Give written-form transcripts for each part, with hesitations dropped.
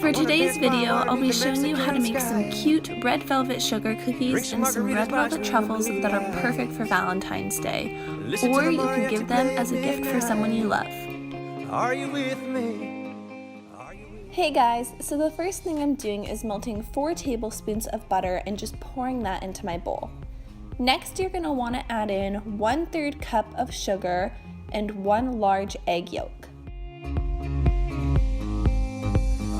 For today's video, I'll be showing you how to make some cute red velvet sugar cookies and some red velvet truffles that are perfect for Valentine's Day. Or you can give them as a gift for someone you love. Are you with me? Hey guys, so the first thing I'm doing is melting 4 tablespoons of butter and just pouring that into my bowl. Next, you're going to want to add in 1/3 cup of sugar and 1 large egg yolk.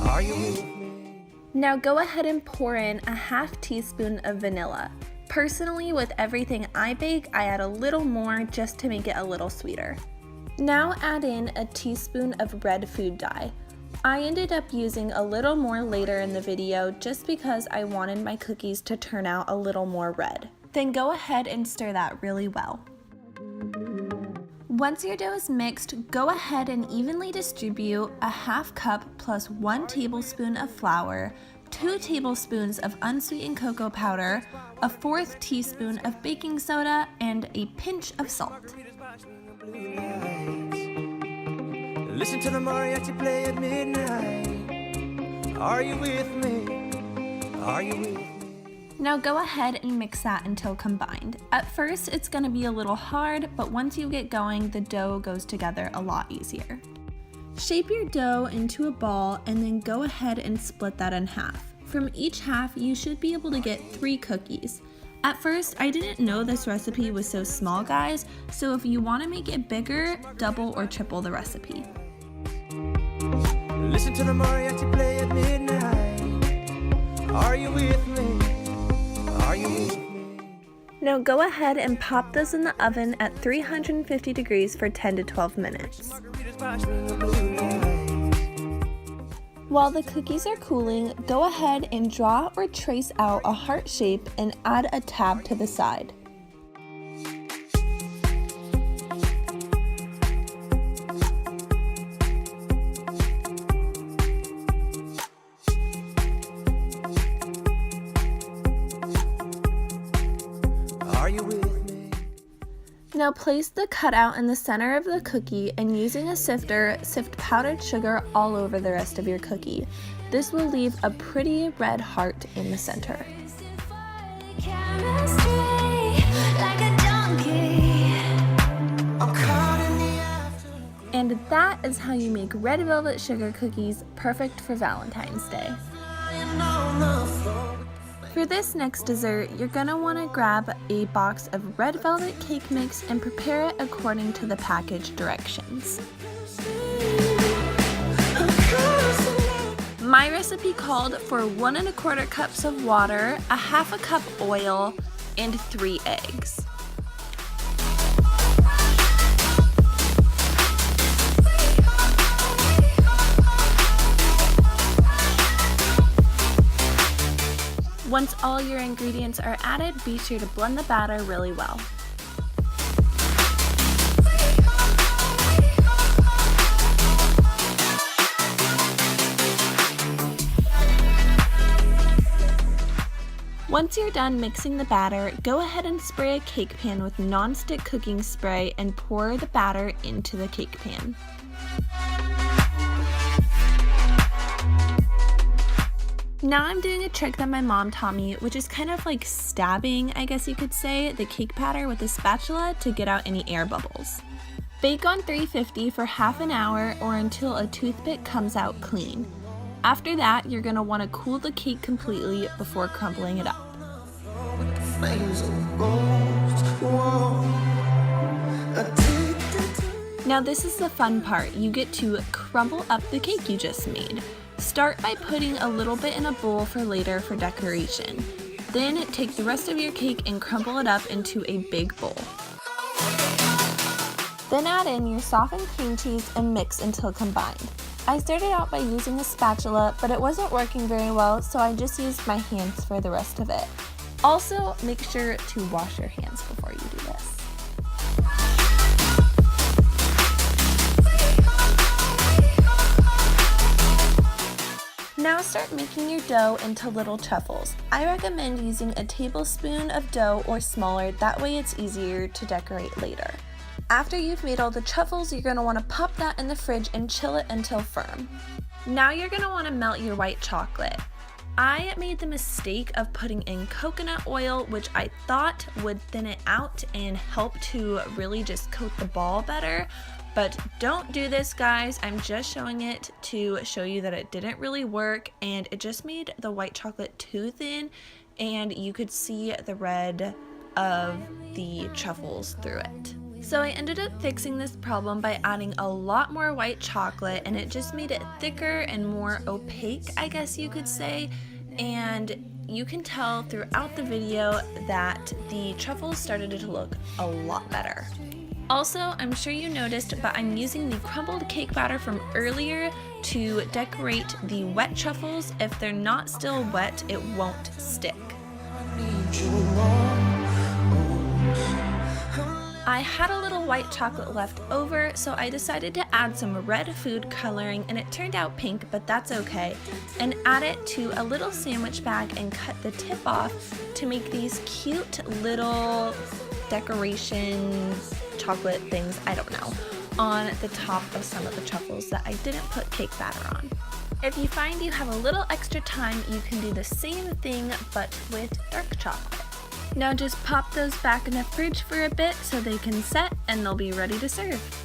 Are you with me? Now go ahead and pour in a 1/2 teaspoon of vanilla. Personally, with everything I bake, I add a little more just to make it a little sweeter. Now add in a teaspoon of red food dye. I ended up using a little more later in the video just because I wanted my cookies to turn out a little more red. Then go ahead and stir that really well. Once your dough is mixed, go ahead and evenly distribute a 1/2 cup plus 1 tablespoon of flour, 2 tablespoons of unsweetened cocoa powder, a 1/4 teaspoon of baking soda, and a pinch of salt. Listen to the Mariah play at midnight. Are you with me? Are you with me? Now go ahead and mix that until combined. At first it's going to be a little hard, but once you get going, the dough goes together a lot easier. Shape your dough into a ball and then go ahead and split that in half. From each half, you should be able to get 3 cookies. At first, I didn't know this recipe was so small, guys, so if you want to make it bigger, double or triple the recipe. Listen to the Mariah play at midnight. Are you with me? Are you with me? Now go ahead and pop those in the oven at 350 degrees for 10 to 12 minutes. While the cookies are cooling, go ahead and draw or trace out a heart shape and add a tab to the side. Are you with me? Now place the cutout in the center of the cookie and using a sifter, sift powdered sugar all over the rest of your cookie. This will leave a pretty red heart in the center. And that is how you make red velvet sugar cookies perfect for Valentine's Day. For this next dessert, you're going to want to grab a box of red velvet cake mix and prepare it according to the package directions. My recipe called for 1 1/4 cups of water, a 1/2 cup oil, and 3 eggs. Once all your ingredients are added, be sure to blend the batter really well. Once you're done mixing the batter, go ahead and spray a cake pan with non-stick cooking spray and pour the batter into the cake pan. Now I'm doing a trick that my mom taught me, which is kind of like stabbing, I guess you could say, the cake batter with a spatula to get out any air bubbles. Bake on 350 for half an hour or until a toothpick comes out clean. After that, you're going to want to cool the cake completely before crumbling it up. Now this is the fun part. You get to crumble up the cake you just made. Start by putting a little bit in a bowl for later for decoration. Then take the rest of your cake and crumble it up into a big bowl. Then add in your softened cream cheese and mix until combined. I started out by using a spatula, but it wasn't working very well, so I just used my hands for the rest of it. Also, make sure to wash your hands before you do this. Now start making your dough into little truffles. I recommend using a tablespoon of dough or smaller, that way it's easier to decorate later. After you've made all the truffles, you're going to want to pop that in the fridge and chill it until firm. Now you're going to want to melt your white chocolate. I made the mistake of putting in coconut oil, which I thought would thin it out and help to really just coat the ball better. But don't do this, guys. I'm just showing it to show you that it didn't really work, and it just made the white chocolate too thin, and you could see the red of the truffles through it. So I ended up fixing this problem by adding a lot more white chocolate, and it just made it thicker and more opaque, I guess you could say. And you can tell throughout the video that the truffles started to look a lot better. Also, I'm sure you noticed, but I'm using the crumbled cake batter from earlier to decorate the wet truffles. If they're not still wet, it won't stick. I had a little white chocolate left over, so I decided to add some red food coloring, and it turned out pink, but that's okay, and add it to a little sandwich bag and cut the tip off to make these cute little decorations, chocolate things, I don't know, on the top of some of the truffles that I didn't put cake batter on. If you find you have a little extra time, you can do the same thing but with dark chocolate. Now just pop those back in the fridge for a bit so they can set and they'll be ready to serve.